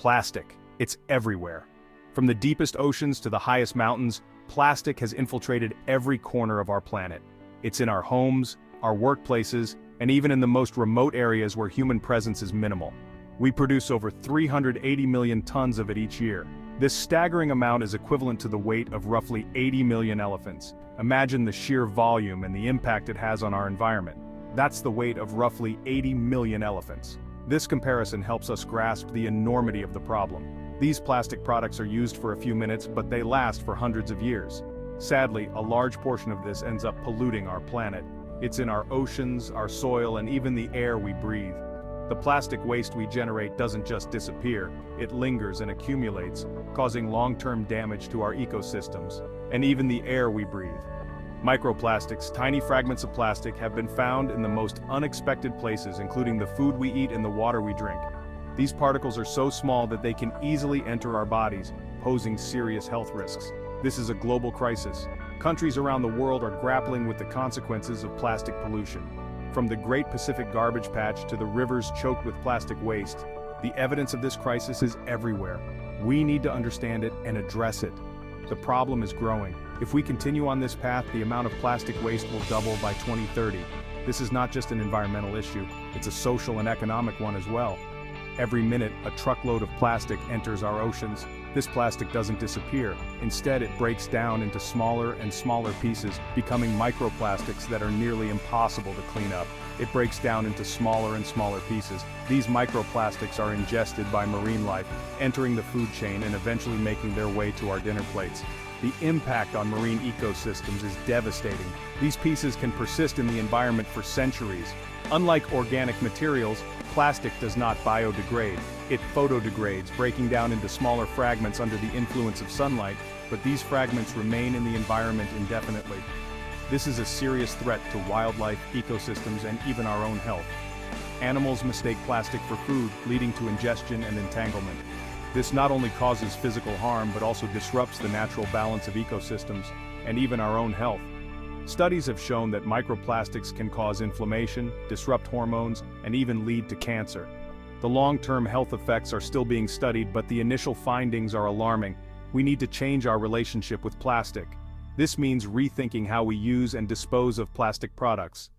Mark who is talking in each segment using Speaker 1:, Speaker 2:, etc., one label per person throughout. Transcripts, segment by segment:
Speaker 1: Plastic. It's everywhere. From the deepest oceans to the highest mountains, plastic has infiltrated every corner of our planet. It's in our homes, our workplaces, and even in the most remote areas where human presence is minimal. We produce over 380 million tons of it each year. This staggering amount is equivalent to the weight of roughly 80 million elephants. Imagine the sheer volume and the impact it has on our environment. That's the weight of roughly 80 million elephants. This comparison helps us grasp the enormity of the problem. These plastic products are used for a few minutes, but they last for hundreds of years. Sadly, a large portion of this ends up polluting our planet. It's in our oceans, our soil, and even the air we breathe. The plastic waste we generate doesn't just disappear, it lingers and accumulates, causing long-term damage to our ecosystems, and even the air we breathe. Microplastics, tiny fragments of plastic, have been found in the most unexpected places, including the food we eat and the water we drink. These particles are so small that they can easily enter our bodies, posing serious health risks. This is a global crisis. Countries around the world are grappling with the consequences of plastic pollution. From the Great Pacific Garbage Patch to the rivers choked with plastic waste, the evidence of this crisis is everywhere. We need to understand it and address it. The problem is growing. If we continue on this path, the amount of plastic waste will double by 2030. This is not just an environmental issue, it's a social and economic one as well. Every minute, a truckload of plastic enters our oceans. This plastic doesn't disappear. Instead, it breaks down into smaller and smaller pieces, becoming microplastics that are nearly impossible to clean up. It breaks down into smaller and smaller pieces. These microplastics are ingested by marine life, entering the food chain and eventually making their way to our dinner plates. The impact on marine ecosystems is devastating. These pieces can persist in the environment for centuries. Unlike organic materials, plastic does not biodegrade. It photodegrades, breaking down into smaller fragments under the influence of sunlight, but these fragments remain in the environment indefinitely. This is a serious threat to wildlife, ecosystems, and even our own health. Animals mistake plastic for food, leading to ingestion and entanglement. This not only causes physical harm but also disrupts the natural balance of ecosystems, and even our own health. Studies have shown that microplastics can cause inflammation, disrupt hormones, and even lead to cancer. The long-term health effects are still being studied, but the initial findings are alarming. We need to change our relationship with plastic. This means rethinking how we use and dispose of plastic products.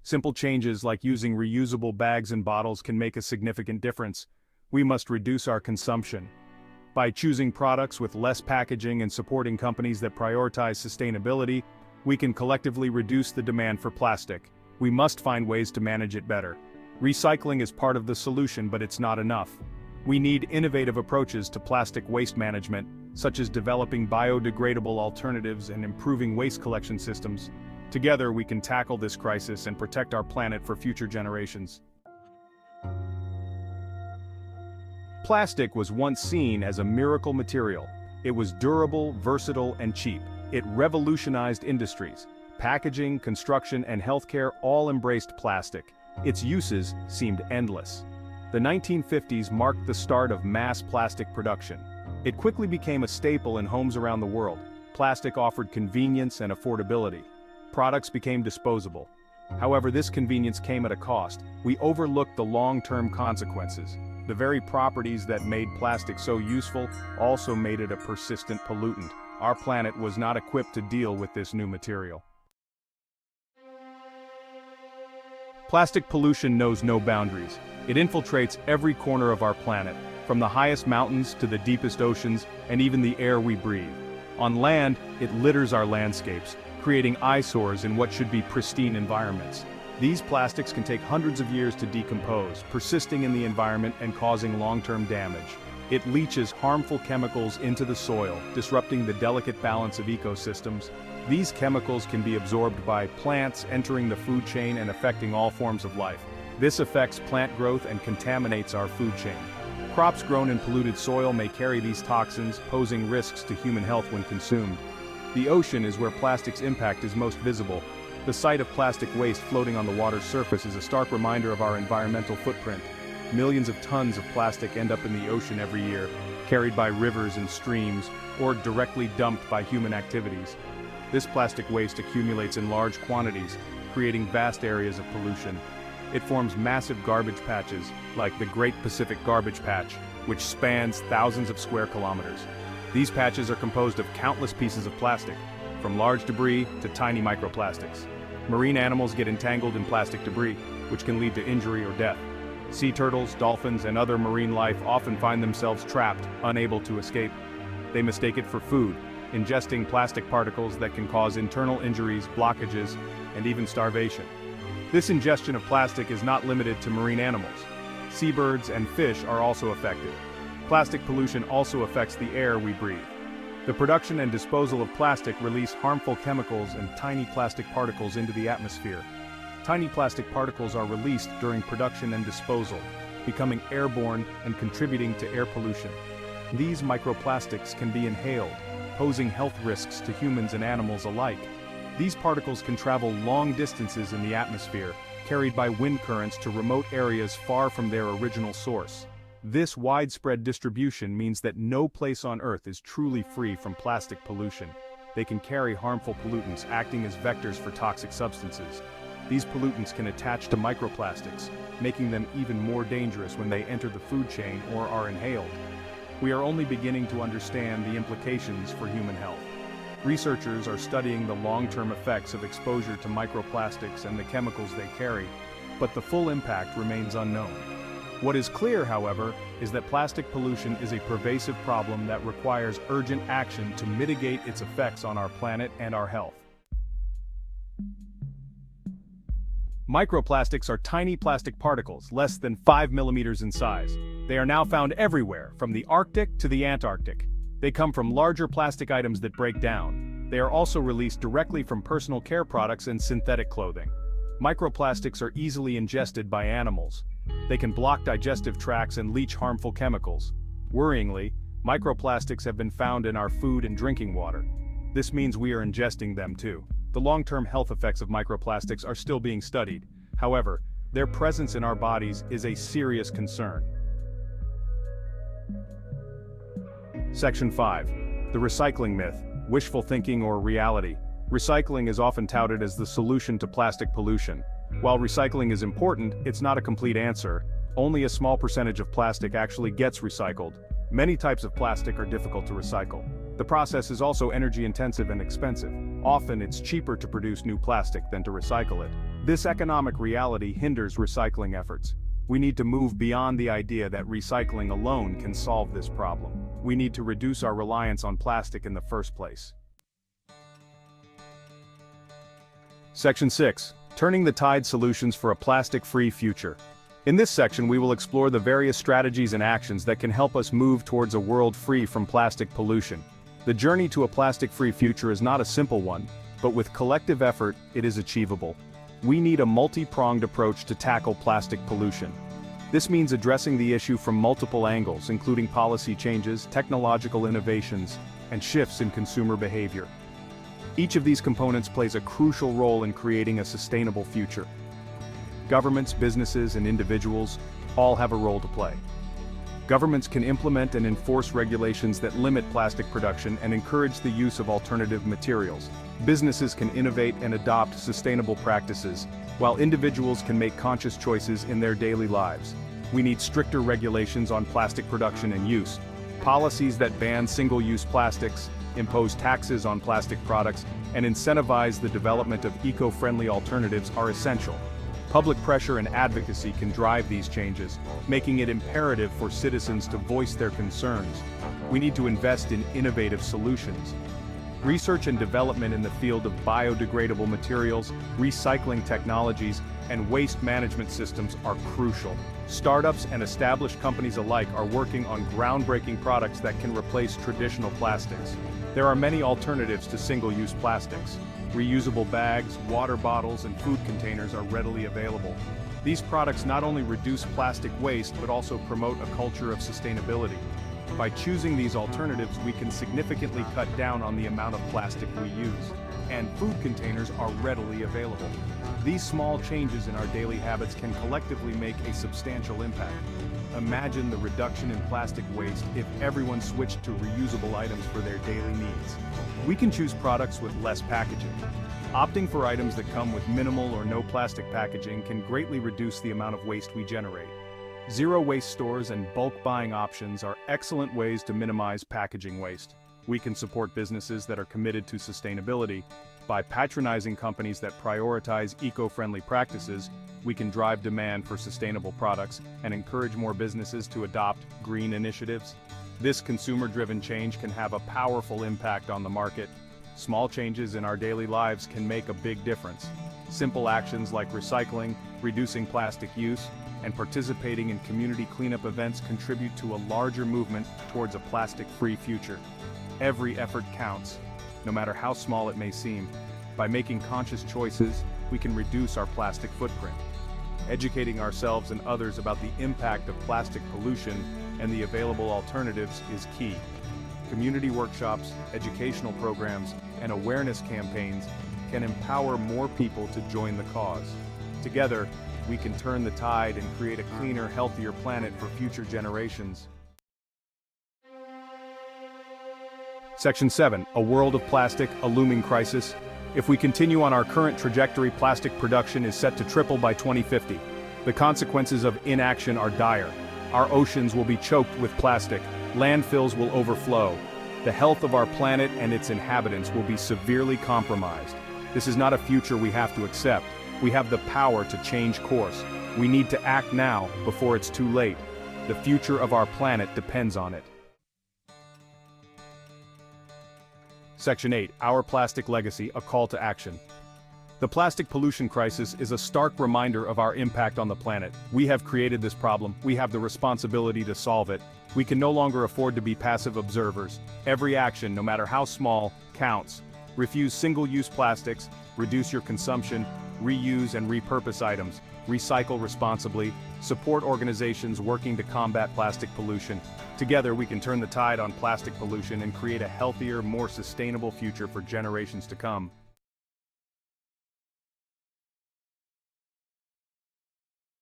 Speaker 1: Simple changes like using reusable bags and bottles can make a significant difference. We must reduce our consumption. By choosing products with less packaging and supporting companies that prioritize sustainability, we can collectively reduce the demand for plastic. We must find ways to manage it better. Recycling is part of the solution, but it's not enough. We need innovative approaches to plastic waste management, such as developing biodegradable alternatives and improving waste collection systems. Together, we can tackle this crisis and protect our planet for future generations. Plastic was once seen as a miracle material. It was durable, versatile, and cheap. It revolutionized industries. Packaging, construction, and healthcare all embraced plastic. Its uses seemed endless. The 1950s marked the start of mass plastic production. It quickly became a staple in homes around the world. Plastic offered convenience and affordability. Products became disposable. However, this convenience came at a cost. We overlooked the long-term consequences. The very properties that made plastic so useful also made it a persistent pollutant. Our planet was not equipped to deal with this new material. Plastic pollution knows no boundaries. It infiltrates every corner of our planet, from the highest mountains to the deepest oceans, and even the air we breathe. On land, it litters our landscapes, creating eyesores in what should be pristine environments. These plastics can take hundreds of years to decompose, persisting in the environment and causing long-term damage. It leaches harmful chemicals into the soil, disrupting the delicate balance of ecosystems. These chemicals can be absorbed by plants entering the food chain and affecting all forms of life. This affects plant growth and contaminates our food chain. Crops grown in polluted soil may carry these toxins, posing risks to human health when consumed. The ocean is where plastic's impact is most visible. The sight of plastic waste floating on the water's surface is a stark reminder of our environmental footprint. Millions of tons of plastic end up in the ocean every year, carried by rivers and streams, or directly dumped by human activities. This plastic waste accumulates in large quantities, creating vast areas of pollution. it forms massive garbage patches, like the Great Pacific Garbage Patch, which spans thousands of square kilometers. These patches are composed of countless pieces of plastic, from large debris to tiny microplastics. Marine animals get entangled in plastic debris, which can lead to injury or death. Sea turtles, dolphins, and other marine life often find themselves trapped, unable to escape. They mistake it for food, ingesting plastic particles that can cause internal injuries, blockages, and even starvation. This ingestion of plastic is not limited to marine animals. Seabirds and fish are also affected. Plastic pollution also affects the air we breathe. The production and disposal of plastic release harmful chemicals and tiny plastic particles into the atmosphere. Tiny plastic particles are released during production and disposal, becoming airborne and contributing to air pollution. These microplastics can be inhaled, posing health risks to humans and animals alike. These particles can travel long distances in the atmosphere, carried by wind currents to remote areas far from their original source. This widespread distribution means that no place on Earth is truly free from plastic pollution. They can carry harmful pollutants, acting as vectors for toxic substances. These pollutants can attach to microplastics, making them even more dangerous when they enter the food chain or are inhaled. We are only beginning to understand the implications for human health. Researchers are studying the long-term effects of exposure to microplastics and the chemicals they carry, but the full impact remains unknown. What is clear, however, is that plastic pollution is a pervasive problem that requires urgent action to mitigate its effects on our planet and our health. Microplastics are tiny plastic particles, less than 5 millimeters in size. They are now found everywhere, from the Arctic to the Antarctic. They come from larger plastic items that break down. They are also released directly from personal care products and synthetic clothing. Microplastics are easily ingested by animals. They can block digestive tracts and leach harmful chemicals. Worryingly, microplastics have been found in our food and drinking water. This means we are ingesting them too. The long-term health effects of microplastics are still being studied. However, their presence in our bodies is a serious concern. Section 5. The recycling myth, wishful thinking or reality. Recycling is often touted as the solution to plastic pollution. While recycling is important, it's not a complete answer. Only a small percentage of plastic actually gets recycled. Many types of plastic are difficult to recycle. The process is also energy-intensive and expensive. Often it's cheaper to produce new plastic than to recycle it. This economic reality hinders recycling efforts. We need to move beyond the idea that recycling alone can solve this problem. We need to reduce our reliance on plastic in the first place. Section 6. Turning the tide solutions for a plastic-free future. In this section, we will explore the various strategies and actions that can help us move towards a world free from plastic pollution. The journey to a plastic-free future is not a simple one, but with collective effort, it is achievable. We need a multi-pronged approach to tackle plastic pollution. This means addressing the issue from multiple angles, including policy changes, technological innovations, and shifts in consumer behavior. Each of these components plays a crucial role in creating a sustainable future. Governments, businesses, and individuals all have a role to play. Governments can implement and enforce regulations that limit plastic production and encourage the use of alternative materials. Businesses can innovate and adopt sustainable practices, while individuals can make conscious choices in their daily lives. We need stricter regulations on plastic production and use. Policies that ban single-use plastics, impose taxes on plastic products, and incentivize the development of eco-friendly alternatives are essential. Public pressure and advocacy can drive these changes, making it imperative for citizens to voice their concerns. We need to invest in innovative solutions. Research and development in the field of biodegradable materials, recycling technologies, and waste management systems are crucial. Startups and established companies alike are working on groundbreaking products that can replace traditional plastics. There are many alternatives to single-use plastics. Reusable bags, water bottles, and food containers are readily available. These products not only reduce plastic waste but also promote a culture of sustainability. By choosing these alternatives, we can significantly cut down on the amount of plastic we use. And food containers are readily available. These small changes in our daily habits can collectively make a substantial impact. Imagine the reduction in plastic waste if everyone switched to reusable items for their daily needs. We can choose products with less packaging, Opting for items that come with minimal or no plastic packaging can greatly reduce the amount of waste we generate. Zero-waste stores and bulk buying options are excellent ways to minimize packaging waste. We can support businesses that are committed to sustainability. By patronizing companies that prioritize eco-friendly practices, we can drive demand for sustainable products and encourage more businesses to adopt green initiatives. This consumer-driven change can have a powerful impact on the market. Small changes in our daily lives can make a big difference. Simple actions like recycling, reducing plastic use, and participating in community cleanup events contribute to a larger movement towards a plastic-free future. Every effort counts, no matter how small it may seem. By making conscious choices, we can reduce our plastic footprint. Educating ourselves and others about the impact of plastic pollution and the available alternatives is key. Community workshops, educational programs, and awareness campaigns can empower more people to join the cause. Together, we can turn the tide and create a cleaner, healthier planet for future generations. Section 7. A world of plastic, a looming crisis. If we continue on our current trajectory, plastic production is set to triple by 2050. The consequences of inaction are dire. Our oceans will be choked with plastic, landfills will overflow. The health of our planet and its inhabitants will be severely compromised. This is not a future we have to accept. We have the power to change course. We need to act now, before it's too late. The future of our planet depends on it. Section 8. Our Plastic Legacy, a Call to Action. The plastic pollution crisis is a stark reminder of our impact on the planet. We have created this problem, we have the responsibility to solve it. We can no longer afford to be passive observers. Every action, no matter how small, counts. Refuse single-use plastics, reduce your consumption, reuse and repurpose items, recycle responsibly, support organizations working to combat plastic pollution. Together we can turn the tide on plastic pollution and create a healthier, more sustainable future for generations to come.